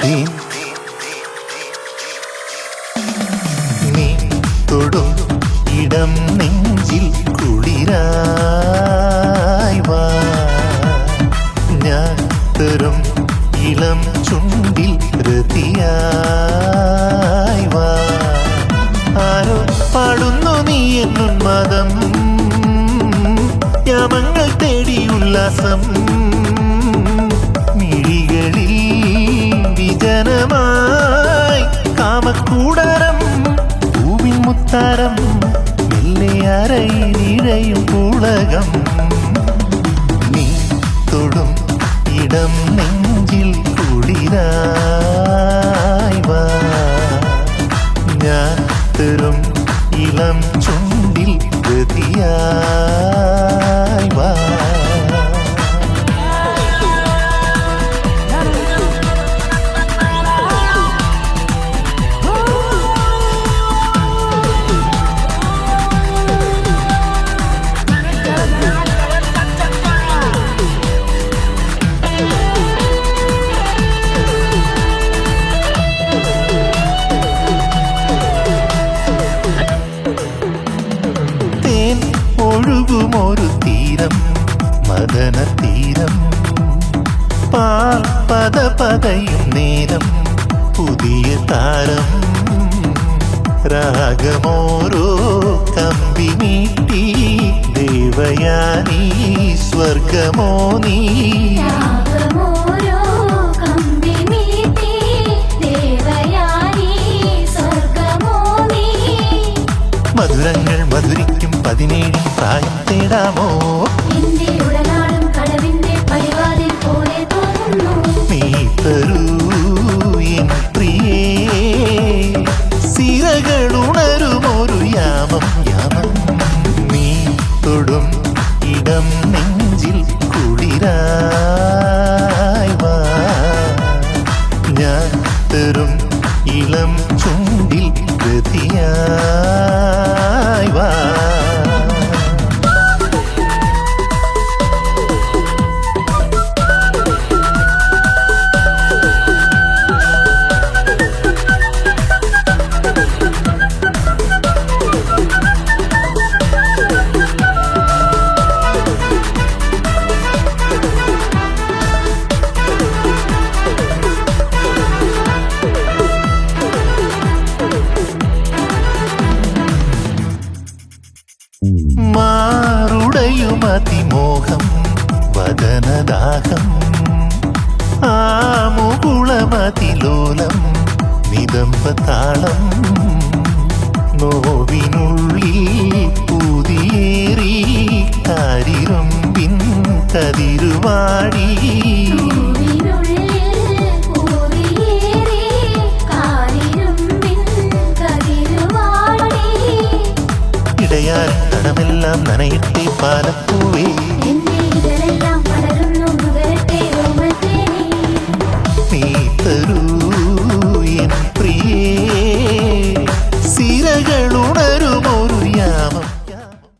തേൻ നീ തൊടും ഇടം നെഞ്ചിൽ കുളിരായി വാ ഞാൻ തരും ഇളം ചുണ്ടിൽ രതിയായി വാ ആരോ പാടുന്നു നീ എന്നുന്മാദം യാമങ്ങൾ തേടി ഉല്ലാസം മിഴികളിൽ വിജനമായി കാമക്കൂടാരം പൂവിൻ മുത്താരം മെല്ലെ അരയിലിഴയും പുളകം നീ തൊടും ഇടം നെഞ്ചിൽ കുളിരായി വാ ഞാൻ തരും ഇളം ചുണ്ടിൽ ഗതിയായി വാ ഒഴുകുമൊരു തീരം മദന തീരം പാൽ പദ പതയും നേരം പുതിയ താരം രാഗമോരോ കമ്പി നീട്ടി ദേവയാനി സ്വർഗമോ നീ മധുരങ്ങൾ മധുരിക്കും 17 പ്രായം തേടാമോ നീ തരൂ എൻ പ്രിയേ സിരകളുണരുമൊരു യാമം യാമം നീ തൊടും ഇടം നെഞ്ചിൽ കുളിരായി വാ ഞാൻ തരും ഇളം ചുണ്ടിൽ ഗതിയായി വാ മാറുടയുമതിമോഹം വദനദാഹം ആമുകുളമതിലോലം നിദംബതാളം നോവിനുള്ളിൽ പുതിയേറി കരിരുമ്പിൻ കതിരുവാടി ഇടയാൻ കടമെല്ലാം നനയിട്ടേ പാലപ്പൂവേ